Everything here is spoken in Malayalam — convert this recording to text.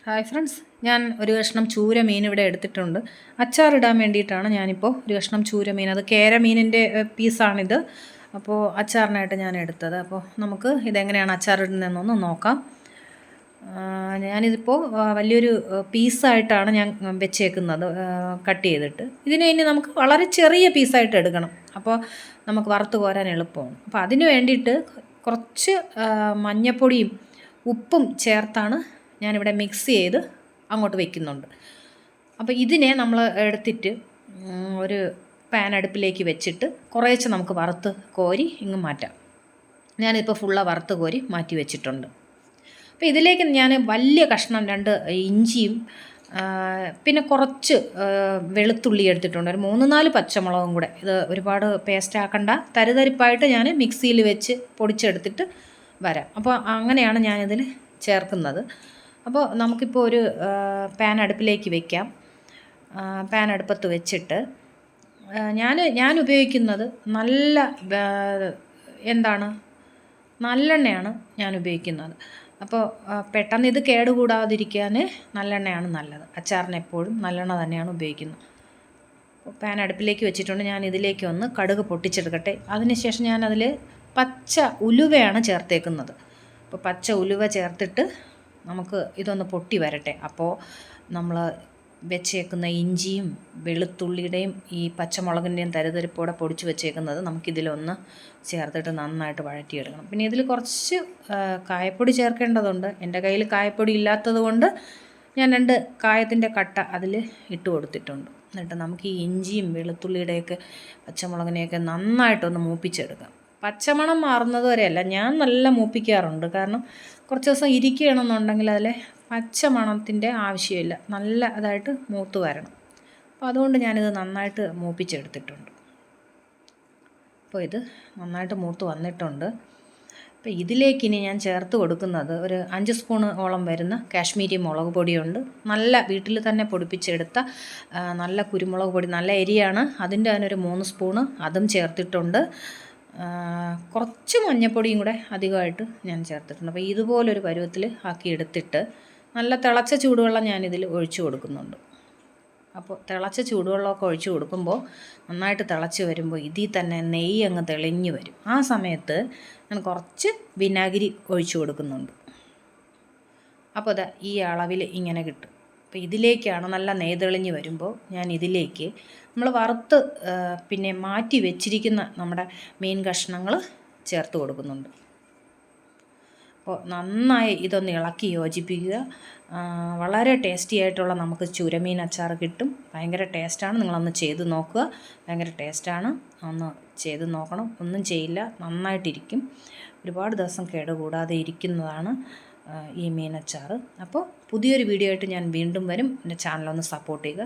ഹായ് ഫ്രണ്ട്സ്, ഞാൻ ഒരു കഷ്ണം ചൂര മീൻ ഇവിടെ എടുത്തിട്ടുണ്ട്. അച്ചാറിടാൻ വേണ്ടിയിട്ടാണ് ഞാനിപ്പോൾ ഒരു കഷ്ണം ചൂര മീൻ, അത് കേര മീനിൻ്റെ പീസാണിത്. അപ്പോൾ അച്ചാറിനായിട്ട് ഞാൻ എടുത്തത്. അപ്പോൾ നമുക്ക് ഇതെങ്ങനെയാണ് അച്ചാറിടുന്നതെന്നൊന്ന് നോക്കാം. ഞാനിതിപ്പോൾ വലിയൊരു പീസായിട്ടാണ് ഞാൻ വെച്ചേക്കുന്നത്, കട്ട് ചെയ്തിട്ട്. ഇതിനെ ഇനി നമുക്ക് വളരെ ചെറിയ പീസായിട്ട് എടുക്കണം. അപ്പോൾ നമുക്ക് വറുത്ത് കോരാൻ എളുപ്പമാണ്. അപ്പോൾ അതിന് വേണ്ടിയിട്ട് കുറച്ച് മഞ്ഞൾപ്പൊടിയും ഉപ്പും ചേർത്താണ് ഞാനിവിടെ മിക്സ് ചെയ്ത് അങ്ങോട്ട് വയ്ക്കുന്നുണ്ട്. അപ്പോൾ ഇതിനെ നമ്മൾ എടുത്തിട്ട് ഒരു പാൻ അടുപ്പിലേക്ക് വെച്ചിട്ട് കുറേശ്ശെ നമുക്ക് വറുത്ത് കോരി ഇങ്ങ് മാറ്റാം. ഞാനിപ്പോൾ ഫുള്ള് വറുത്ത് കോരി മാറ്റി വെച്ചിട്ടുണ്ട്. അപ്പോൾ ഇതിലേക്ക് ഞാൻ വലിയ കഷ്ണം 2 ഇഞ്ചിയും പിന്നെ കുറച്ച് വെളുത്തുള്ളി എടുത്തിട്ടുണ്ട്, ഒരു 3-4 പച്ചമുളകും കൂടെ. ഇത് ഒരുപാട് പേസ്റ്റ് ആക്കണ്ട, തരിതരിപ്പായിട്ട് ഞാൻ മിക്സിയിൽ വെച്ച് പൊടിച്ചെടുത്തിട്ട് വരാം. അപ്പോൾ അങ്ങനെയാണ് ഞാനിതിൽ ചേർക്കുന്നത്. അപ്പോൾ നമുക്കിപ്പോൾ ഒരു പാൻ അടുപ്പിലേക്ക് വയ്ക്കാം. പാൻ അടുപ്പത്ത് വെച്ചിട്ട് ഞാൻ ഉപയോഗിക്കുന്നത് നല്ലെണ്ണയാണ് ഞാൻ ഉപയോഗിക്കുന്നത്. അപ്പോൾ പെട്ടെന്ന് ഇത് കേടുകൂടാതിരിക്കാൻ നല്ലെണ്ണയാണ് നല്ലത്. അച്ചാറിന് എപ്പോഴും നല്ലെണ്ണ തന്നെയാണ് ഉപയോഗിക്കുന്നത്. അപ്പോൾ പാൻ അടുപ്പിലേക്ക് വെച്ചിട്ടുണ്ട്. ഞാൻ ഇതിലേക്ക് ഒന്ന് കടുക് പൊട്ടിച്ചെടുക്കട്ടെ. അതിനുശേഷം ഞാനതിൽ പച്ച ഉലുവയാണ് ചേർത്തേക്കുന്നത്. അപ്പോൾ പച്ച ഉലുവ ചേർത്തിട്ട് നമുക്ക് ഇതൊന്ന് പൊട്ടി വരട്ടെ. അപ്പോൾ നമ്മൾ വെച്ചേക്കുന്ന ഇഞ്ചിയും വെളുത്തുള്ളിയുടെയും ഈ പച്ചമുളകിൻ്റെയും തരിതരിപ്പോടെ പൊടിച്ച് വെച്ചേക്കുന്നത് നമുക്കിതിലൊന്ന് ചേർത്തിട്ട് നന്നായിട്ട് വഴറ്റിയെടുക്കണം. പിന്നെ ഇതിൽ കുറച്ച് കായപ്പൊടി ചേർക്കേണ്ടതുണ്ട്. എൻ്റെ കയ്യിൽ കായപ്പൊടി ഇല്ലാത്തത് കൊണ്ട് ഞാൻ 2 കായത്തിൻ്റെ കട്ട അതിൽ ഇട്ട് കൊടുത്തിട്ടുണ്ട്. എന്നിട്ട് നമുക്ക് ഈ ഇഞ്ചിയും വെളുത്തുള്ളിയുടെയൊക്കെ പച്ചമുളകിനെയൊക്കെ നന്നായിട്ടൊന്ന് മൂപ്പിച്ചെടുക്കാം. പച്ചമണം മാറുന്നത് വരെയല്ല, ഞാൻ നല്ല മൂപ്പിക്കാറുണ്ട്. കാരണം കുറച്ച് ദിവസം ഇരിക്കുകയാണെന്നുണ്ടെങ്കിൽ അതിലെ പച്ചമണത്തിൻ്റെ ആവശ്യമില്ല, നല്ല അതായിട്ട് മൂത്ത് വരണം. അപ്പോൾ അതുകൊണ്ട് ഞാനിത് നന്നായിട്ട് മൂപ്പിച്ചെടുത്തിട്ടുണ്ട്. അപ്പോൾ ഇത് നന്നായിട്ട് മൂത്ത് വന്നിട്ടുണ്ട്. അപ്പോൾ ഇതിലേക്കിനി ഞാൻ ചേർത്ത് കൊടുക്കുന്നത് ഒരു 5 സ്പൂണോളം വരുന്ന കാശ്മീരി മുളക് പൊടിയുണ്ട്. നല്ല വീട്ടിൽ തന്നെ പൊടിപ്പിച്ചെടുത്ത നല്ല കുരുമുളക് പൊടി, നല്ല എരിയാണ്. അതിൻ്റെ അതിനൊരു 3 സ്പൂണ് അതും ചേർത്തിട്ടുണ്ട്. കുറച്ച് മഞ്ഞൾപ്പൊടിയും കൂടെ അധികമായിട്ട് ഞാൻ ചേർത്തിട്ടുണ്ട്. അപ്പോൾ ഇതുപോലൊരു പരുവത്തിൽ ആക്കി എടുത്തിട്ട് നല്ല തിളച്ച ചൂടുവെള്ളം ഞാനിതിൽ ഒഴിച്ചു കൊടുക്കുന്നുണ്ട്. അപ്പോൾ തിളച്ച ചൂടുവെള്ളമൊക്കെ ഒഴിച്ചു കൊടുക്കുമ്പോൾ നന്നായിട്ട് തിളച്ച് വരുമ്പോൾ ഇതിൽ തന്നെ നെയ്യ് അങ്ങ് തെളിഞ്ഞ് വരും. ആ സമയത്ത് ഞാൻ കുറച്ച് വിനാഗിരി ഒഴിച്ചു കൊടുക്കുന്നുണ്ട്. അപ്പോൾ അതാ ഈ അളവിൽ ഇങ്ങനെ കിട്ടും. അപ്പോൾ ഇതിലേക്കാണ് നല്ല നെയ്യ് തെളിഞ്ഞ് വരുമ്പോൾ ഞാൻ ഇതിലേക്ക് നമ്മൾ വറുത്ത് പിന്നെ മാറ്റി വെച്ചിരിക്കുന്ന നമ്മുടെ മീൻ കഷ്ണങ്ങൾ ചേർത്ത് കൊടുക്കുന്നുണ്ട്. അപ്പോൾ നന്നായി ഇതൊന്ന് ഇളക്കി യോജിപ്പിക്കുക. വളരെ ടേസ്റ്റി ആയിട്ടുള്ള നമുക്ക് ചൂരമീൻ അച്ചാർ കിട്ടും. ഭയങ്കര ടേസ്റ്റാണ്. നിങ്ങളൊന്ന് ചെയ്ത് നോക്കുക, ഭയങ്കര ടേസ്റ്റാണ്. ഒന്ന് ചെയ്ത് നോക്കണം. ഒന്നും ചെയ്യില്ല, നന്നായിട്ടിരിക്കും. ഒരുപാട് ദിവസം കേടുകൂടാതെ ഇരിക്കുന്നതാണ് ഈ മീൻ അച്ചാർ. അപ്പോൾ പുതിയൊരു വീഡിയോ ആയിട്ട് ഞാൻ വീണ്ടും വരും. എൻ്റെ ചാനലൊന്ന് സപ്പോർട്ട് ചെയ്യുക.